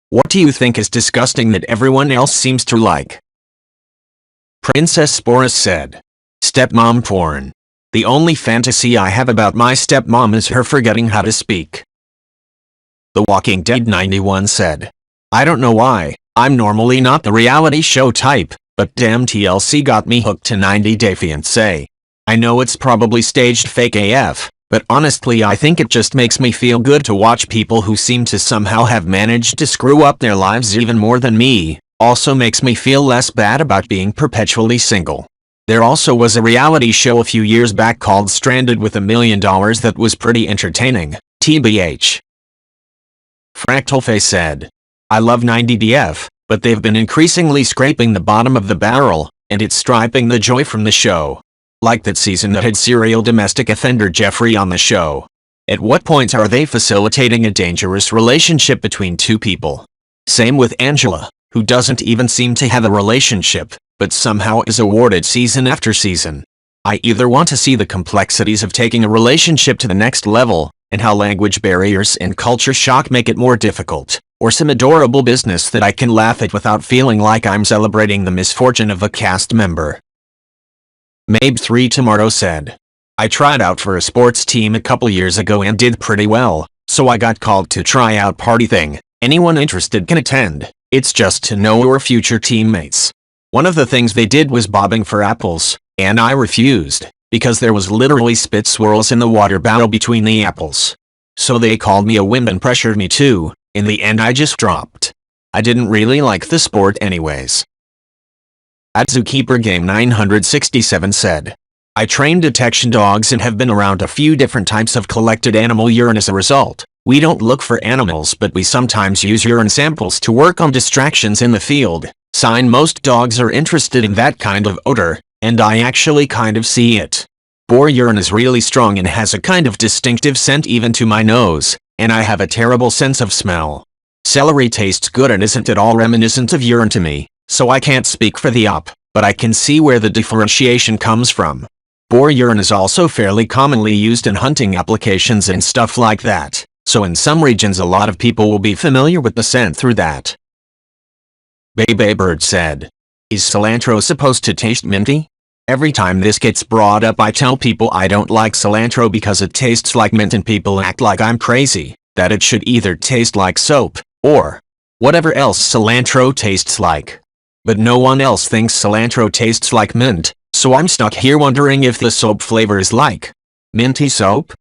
What do you think is disgusting that everyone else seems to like? Princess Sporus said. Stepmom porn. The only fantasy I have about my stepmom is her forgetting how to speak. The Walking Dead 91 said. I don't know why, I'm normally not the reality show type, but damn TLC got me hooked to 90 Day Fiancé. I know it's probably staged fake AF, but honestly I think it just makes me feel good to watch people who seem to somehow have managed to screw up their lives even more than me. Also makes me feel less bad about being perpetually single. There also was a reality show a few years back called Stranded with $1 Million that was pretty entertaining, TBH. Fractalface said. I love 90DF, but they've been increasingly scraping the bottom of the barrel, and it's stripping the joy from the show. Like that season that had serial domestic offender Jeffrey on the show. At what point are they facilitating a dangerous relationship between two people? Same with Angela, who doesn't even seem to have a relationship, but somehow is awarded season after season. I either want to see the complexities of taking a relationship to the next level, and how language barriers and culture shock make it more difficult, or some adorable business that I can laugh at without feeling like I'm celebrating the misfortune of a cast member. Mabe3 Tomorrow said. I tried out for a sports team a couple years ago and did pretty well, so I got called to try out party thing. Anyone interested can attend. It's just to know your future teammates. One of the things they did was bobbing for apples, and I refused, because there was literally spit swirls in the water battle between the apples. So they called me a wimp and pressured me to. In the end I just dropped. I didn't really like the sport anyways. At Zookeeper Game 967 said. I train detection dogs and have been around a few different types of collected animal urine as a result. We don't look for animals but we sometimes use urine samples to work on distractions in the field. Sign most dogs are interested in that kind of odor, and I actually kind of see it. Boar urine is really strong and has a kind of distinctive scent even to my nose, and I have a terrible sense of smell. Celery tastes good and isn't at all reminiscent of urine to me, so I can't speak for the op, but I can see where the differentiation comes from. Boar urine is also fairly commonly used in hunting applications and stuff like that, so in some regions a lot of people will be familiar with the scent through that. Bebe Bird said. Is cilantro supposed to taste minty? Every time this gets brought up I tell people I don't like cilantro because it tastes like mint and people act like I'm crazy, that it should either taste like soap, or whatever else cilantro tastes like. But no one else thinks cilantro tastes like mint, so I'm stuck here wondering if the soap flavor is like minty soap?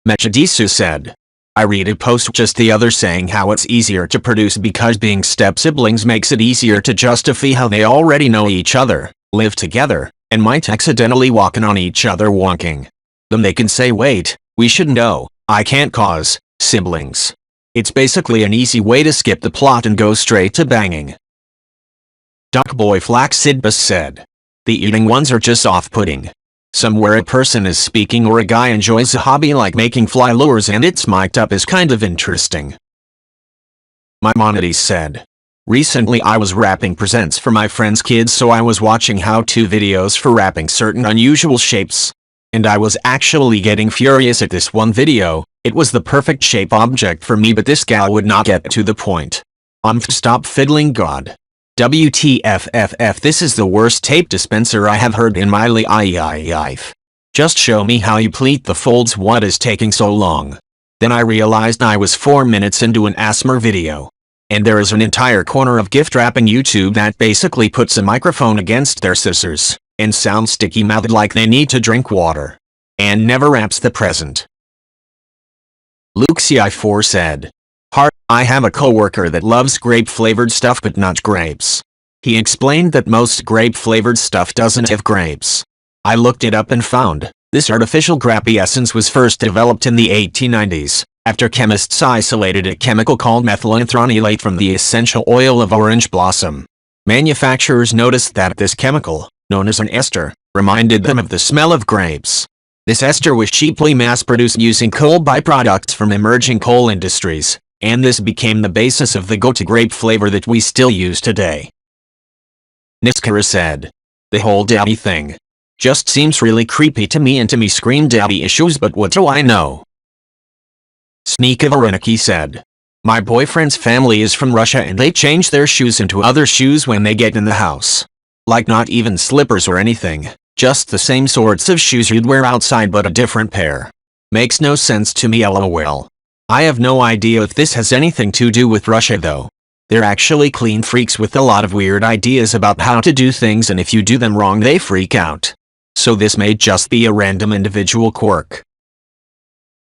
Mechadisu said. I read a post just the other saying how it's easier to produce because being step-siblings makes it easier to justify how they already know each other, live together, and might accidentally walk in on each other wonking. Then they can say wait, we should know, I can't cause siblings. It's basically an easy way to skip the plot and go straight to banging. Duckboy Flaxidbus said. The eating ones are just off-putting. Somewhere a person is speaking or a guy enjoys a hobby like making fly lures and it's mic'd up is kind of interesting. Maimonides said. Recently I was wrapping presents for my friend's kids so I was watching how-to videos for wrapping certain unusual shapes. And I was actually getting furious at this one video. It was the perfect shape object for me but this gal would not get to the point. Stop fiddling god. WTFFF this is the worst tape dispenser I have heard in my life. Just show me how you pleat the folds, what is taking so long? Then I realized I was 4 minutes into an ASMR video. And there is an entire corner of gift wrapping YouTube that basically puts a microphone against their scissors, and sounds sticky-mouthed like they need to drink water. And never wraps the present. Luxi4 said. I have a coworker that loves grape-flavored stuff but not grapes. He explained that most grape-flavored stuff doesn't have grapes. I looked it up and found, this artificial grape essence was first developed in the 1890s, after chemists isolated a chemical called methylenthronylate from the essential oil of orange blossom. Manufacturers noticed that this chemical, known as an ester, reminded them of the smell of grapes. This ester was cheaply mass-produced using coal byproducts from emerging coal industries. And this became the basis of the go-to grape flavor that we still use today. Niskara said. The whole daddy thing just seems really creepy to me and to me scream daddy issues but what do I know? Sneakavareniki said. My boyfriend's family is from Russia and they change their shoes into other shoes when they get in the house. Like not even slippers or anything, just the same sorts of shoes you'd wear outside but a different pair. Makes no sense to me, lol. I have no idea if this has anything to do with Russia though. They're actually clean freaks with a lot of weird ideas about how to do things, and if you do them wrong they freak out. So this may just be a random individual quirk.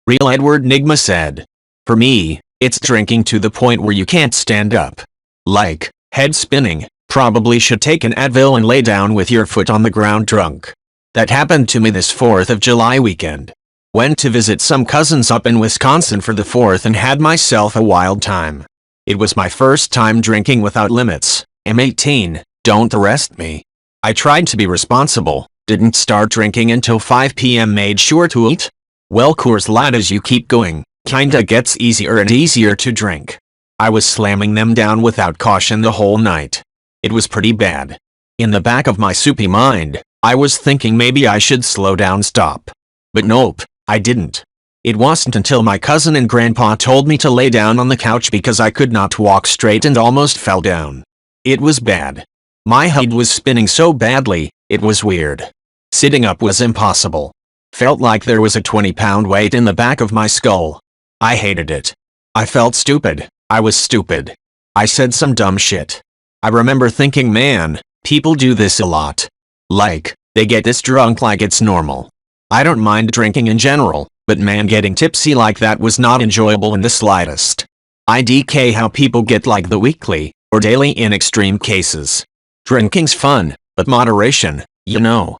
Real Edward Nigma said, "For me, it's drinking to the point where you can't stand up. Like, head spinning, probably should take an Advil and lay down with your foot on the ground drunk. That happened to me this 4th of July weekend. Went to visit some cousins up in Wisconsin for the 4th and had myself a wild time. It was my first time drinking without limits. I'm 18, don't arrest me. I tried to be responsible, didn't start drinking until 5 p.m. made sure to eat. Well, Coors Light as you keep going, kinda gets easier and easier to drink. I was slamming them down without caution the whole night. It was pretty bad. In the back of my soupy mind, I was thinking maybe I should slow down, stop. But nope, I didn't. It wasn't until my cousin and grandpa told me to lay down on the couch because I could not walk straight and almost fell down. It was bad. My head was spinning so badly, it was weird. Sitting up was impossible. Felt like there was a 20-pound weight in the back of my skull. I hated it. I felt stupid. I was stupid. I said some dumb shit. I remember thinking, man, people do this a lot. Like, they get this drunk like it's normal. I don't mind drinking in general, but man, getting tipsy like that was not enjoyable in the slightest. IDK how people get like the weekly, or daily in extreme cases. Drinking's fun, but moderation, you know.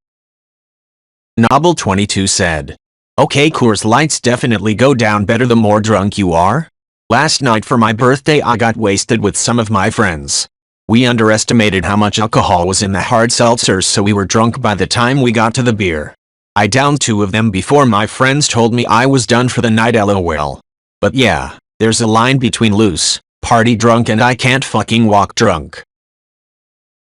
Nobble22 said, "Okay, Coors Lights definitely go down better the more drunk you are. Last night for my birthday I got wasted with some of my friends. We underestimated how much alcohol was in the hard seltzers, so we were drunk by the time we got to the beer. I downed 2 of them before my friends told me I was done for the night, lol. But yeah, there's a line between loose, party drunk and I can't fucking walk drunk."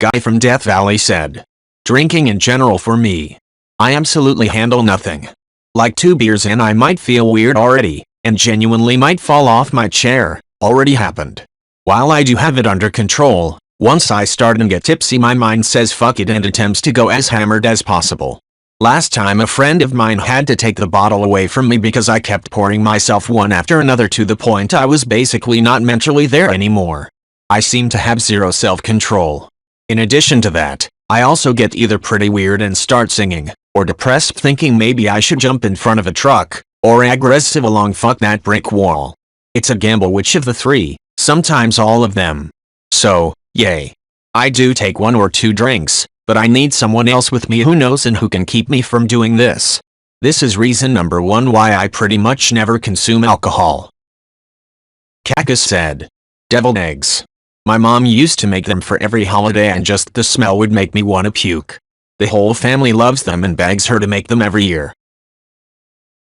Guy from Death Valley said, "Drinking in general for me. I absolutely handle nothing. Like 2 beers in I might feel weird already, and genuinely might fall off my chair, already happened. While I do have it under control, once I start and get tipsy my mind says fuck it and attempts to go as hammered as possible. Last time a friend of mine had to take the bottle away from me because I kept pouring myself one after another to the point I was basically not mentally there anymore. I seem to have zero self-control. In addition to that, I also get either pretty weird and start singing, or depressed thinking maybe I should jump in front of a truck, or aggressive along fuck that brick wall. It's a gamble which of the 3, sometimes all of them. So, yay. I do take 1 or 2 drinks, but I need someone else with me who knows and who can keep me from doing this. This is reason number 1 why I pretty much never consume alcohol." Cactus said, "Deviled eggs. My mom used to make them for every holiday and just the smell would make me want to puke. The whole family loves them and begs her to make them every year."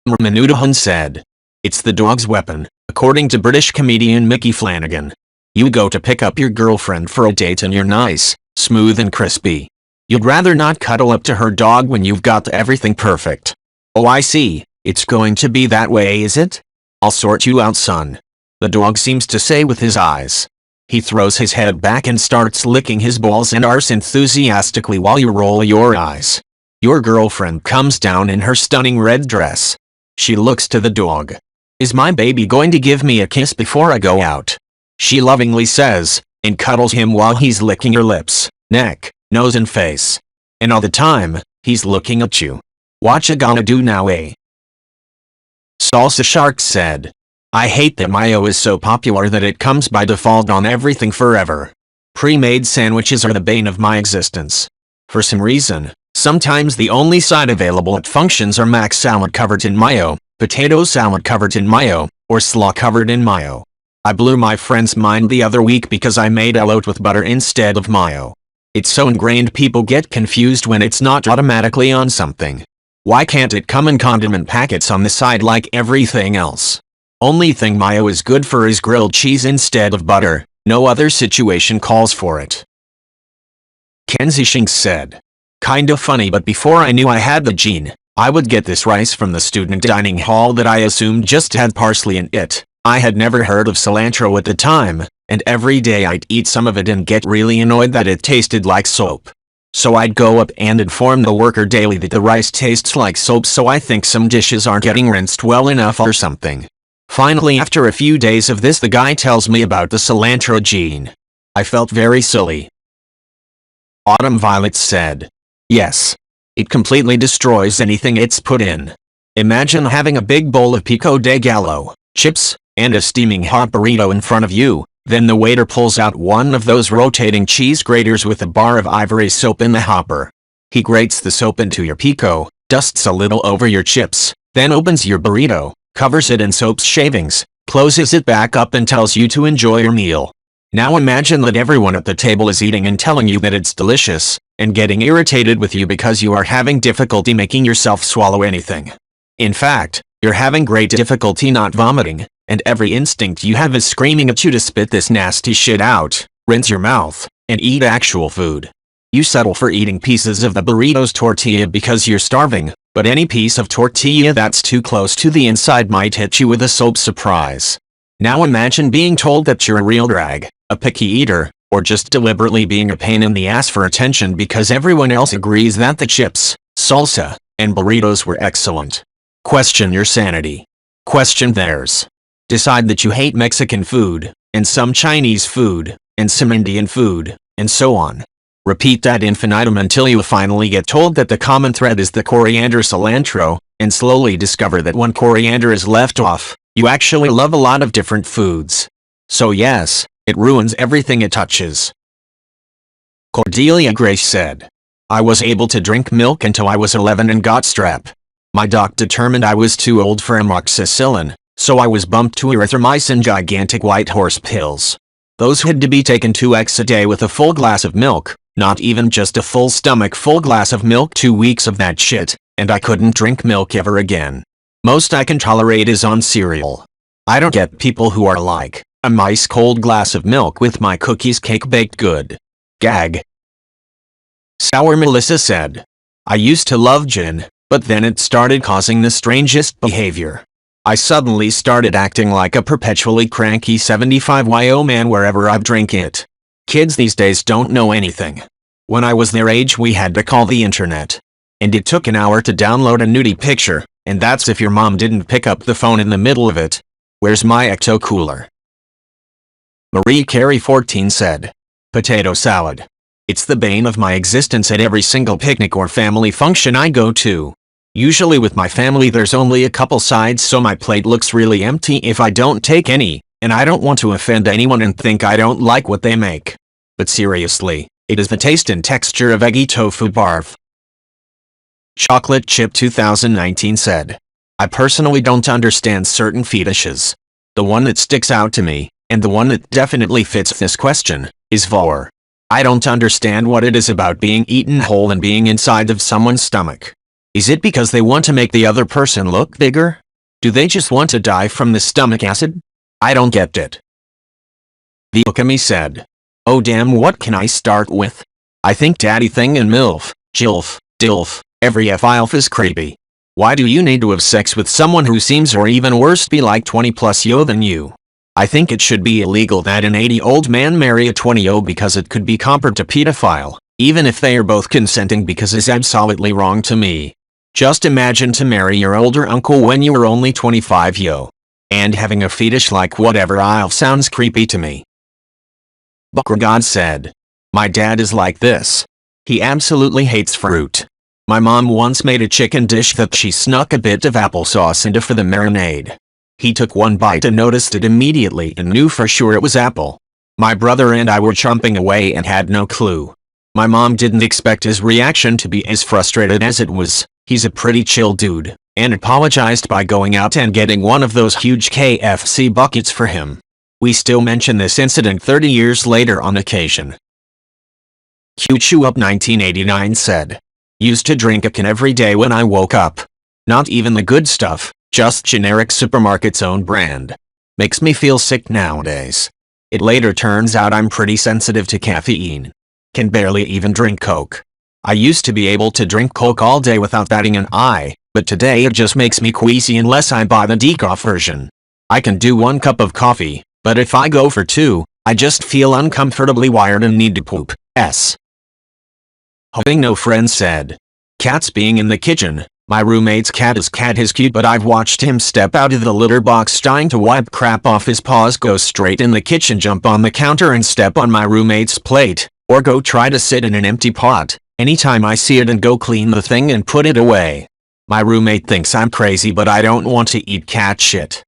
Manudahan said, "It's the dog's weapon, according to British comedian Mickey Flanagan. You go to pick up your girlfriend for a date and you're nice, smooth and crispy. You'd rather not cuddle up to her dog when you've got everything perfect. Oh, I see, it's going to be that way, is it? I'll sort you out, son," the dog seems to say with his eyes. He throws his head back and starts licking his balls and arse enthusiastically while you roll your eyes. Your girlfriend comes down in her stunning red dress. She looks to the dog. "Is my baby going to give me a kiss before I go out?" she lovingly says, and cuddles him while he's licking your lips, neck, nose and face. And all the time, he's looking at you. What you gonna do now, eh? Salsa Shark said, "I hate that mayo is so popular that it comes by default on everything forever. Pre-made sandwiches are the bane of my existence. For some reason, sometimes the only side available at functions are mac salad covered in mayo, potato salad covered in mayo, or slaw covered in mayo. I blew my friend's mind the other week because I made elote with butter instead of mayo. It's so ingrained people get confused when it's not automatically on something. Why can't it come in condiment packets on the side like everything else? Only thing mayo is good for is grilled cheese instead of butter, no other situation calls for it." Kenzie Shinks said, "Kinda funny, but before I knew I had the gene, I would get this rice from the student dining hall that I assumed just had parsley in it. I had never heard of cilantro at the time, and every day I'd eat some of it and get really annoyed that it tasted like soap. So I'd go up and inform the worker daily that the rice tastes like soap, so I think some dishes aren't getting rinsed well enough or something. Finally, after a few days of this, the guy tells me about the cilantro gene. I felt very silly. Autumn Violet said, "Yes. It completely destroys anything it's put in. Imagine having a big bowl of pico de gallo, chips, and a steaming hot burrito in front of you, then the waiter pulls out one of those rotating cheese graters with a bar of ivory soap in the hopper. He grates the soap into your pico, dusts a little over your chips, then opens your burrito, covers it in soap's shavings, closes it back up and tells you to enjoy your meal. Now imagine that everyone at the table is eating and telling you that it's delicious, and getting irritated with you because you are having difficulty making yourself swallow anything. In fact, you're having great difficulty not vomiting, and every instinct you have is screaming at you to spit this nasty shit out, rinse your mouth, and eat actual food. You settle for eating pieces of the burrito's tortilla because you're starving, but any piece of tortilla that's too close to the inside might hit you with a soap surprise. Now imagine being told that you're a real drag, a picky eater, or just deliberately being a pain in the ass for attention because everyone else agrees that the chips, salsa, and burritos were excellent. Question your sanity. Question theirs. Decide that you hate Mexican food, and some Chinese food, and some Indian food, and so on. Repeat that infinitum until you finally get told that the common thread is the coriander cilantro, and slowly discover that when coriander is left off, you actually love a lot of different foods. So yes, it ruins everything it touches. Cordelia Grace said, "I was able to drink milk until I was 11 and got strep. My doc determined I was too old for amoxicillin, so I was bumped to erythromycin gigantic white horse pills. Those had to be taken 2x a day with a full glass of milk, not even just a full stomach full glass of milk, 2 weeks of that shit, and I couldn't drink milk ever again. Most I can tolerate is on cereal. I don't get people who are like, a ice cold glass of milk with my cookies cake baked good. Gag." Sour Melissa said, "I used to love gin, but then it started causing the strangest behavior. I suddenly started acting like a perpetually cranky 75-year-old man wherever I drink it. Kids these days don't know anything. When I was their age we had to call the internet. And it took an hour to download a nudie picture, and that's if your mom didn't pick up the phone in the middle of it. Where's my ecto cooler?" Marie Carey 14 said, "Potato salad. It's the bane of my existence at every single picnic or family function I go to. Usually with my family there's only a couple sides, so my plate looks really empty if I don't take any, and I don't want to offend anyone and think I don't like what they make. But seriously, it is the taste and texture of eggy tofu barf." Chocolate Chip 2019 said, "I personally don't understand certain fetishes. The one that sticks out to me, and the one that definitely fits this question, is vor. I don't understand what it is about being eaten whole and being inside of someone's stomach. Is it because they want to make the other person look bigger? Do they just want to die from the stomach acid? I don't get it." The Okami said, "Oh damn, what can I start with? I think daddy thing and MILF, JILF, DILF, every F-ILF is creepy. Why do you need to have sex with someone who seems, or even worse, be like 20 plus yo than you? I think it should be illegal that an 80-old man marry a 20-yo because it could be compared to pedophile, even if they are both consenting, because it's absolutely wrong to me. Just imagine to marry your older uncle when you were only 25 yo. And having a fetish like whatever ILF sounds creepy to me." Booker God said, "My dad is like this. He absolutely hates fruit. My mom once made a chicken dish that she snuck a bit of applesauce into for the marinade. He took one bite and noticed it immediately and knew for sure it was apple. My brother and I were chomping away and had no clue. My mom didn't expect his reaction to be as frustrated as it was. He's a pretty chill dude, and apologized by going out and getting one of those huge KFC buckets for him. We still mention this incident 30 years later on occasion." QChewUp 1989 said, "Used to drink a can every day when I woke up. Not even the good stuff, just generic supermarket's own brand. Makes me feel sick nowadays. It later turns out I'm pretty sensitive to caffeine. Can barely even drink Coke. I used to be able to drink Coke all day without batting an eye, but today it just makes me queasy unless I buy the decaf version. I can do 1 cup of coffee, but if I go for 2, I just feel uncomfortably wired and need to poop. Having no friends said. Cats being in the kitchen. My roommate's cat is cute, but I've watched him step out of the litter box trying to wipe crap off his paws, go straight in the kitchen, jump on the counter and step on my roommate's plate, or go try to sit in an empty pot. Anytime I see it and go clean the thing and put it away. My roommate thinks I'm crazy, but I don't want to eat cat shit.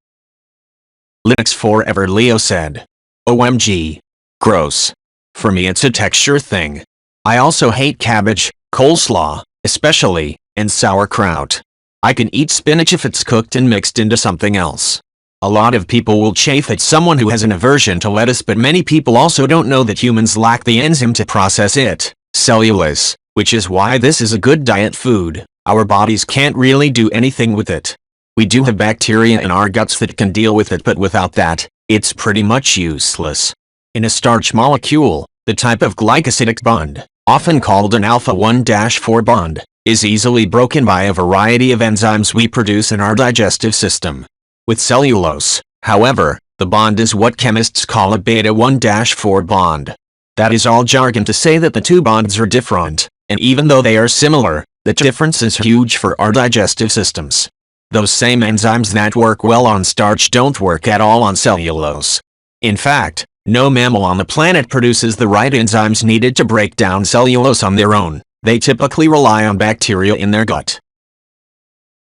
Linux Forever Leo said. OMG. Gross. For me it's a texture thing. I also hate cabbage, coleslaw, especially, and sauerkraut. I can eat spinach if it's cooked and mixed into something else. A lot of people will chafe at someone who has an aversion to lettuce, but many people also don't know that humans lack the enzyme to process it, cellulose, which is why this is a good diet food. Our bodies can't really do anything with it. We do have bacteria in our guts that can deal with it, but without that, it's pretty much useless. In a starch molecule, the type of glycosidic bond, often called an alpha 1-4 bond, is easily broken by a variety of enzymes we produce in our digestive system. With cellulose, however, the bond is what chemists call a beta 1-4 bond. That is all jargon to say that the two bonds are different, and even though they are similar, the difference is huge for our digestive systems. Those same enzymes that work well on starch don't work at all on cellulose. In fact, no mammal on the planet produces the right enzymes needed to break down cellulose on their own. They typically rely on bacteria in their gut.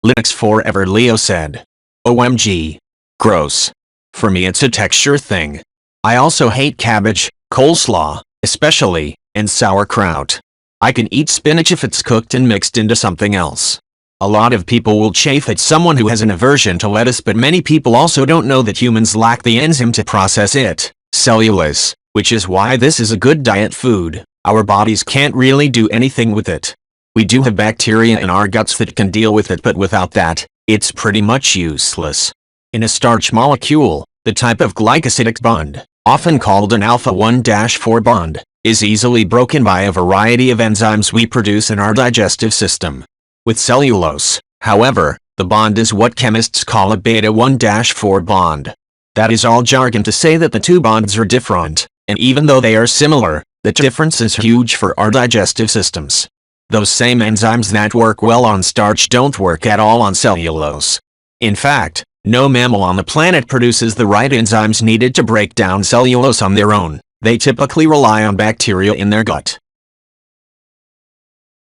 Linux Forever Leo said. OMG. Gross. For me it's a texture thing. I also hate cabbage, coleslaw, especially, and sauerkraut. I can eat spinach if it's cooked and mixed into something else. A lot of people will chafe at someone who has an aversion to lettuce, but many people also don't know that humans lack the enzyme to process it, cellulose, which is why this is a good diet food. Our bodies can't really do anything with it. We do have bacteria in our guts that can deal with it, but without that, it's pretty much useless. In a starch molecule, the type of glycosidic bond, often called an alpha 1-4 bond, is easily broken by a variety of enzymes we produce in our digestive system. With cellulose, however, the bond is what chemists call a beta 1-4 bond. That is all jargon to say that the two bonds are different, and even though they are similar, the difference is huge for our digestive systems. Those same enzymes that work well on starch don't work at all on cellulose. In fact, no mammal on the planet produces the right enzymes needed to break down cellulose on their own. They typically rely on bacteria in their gut.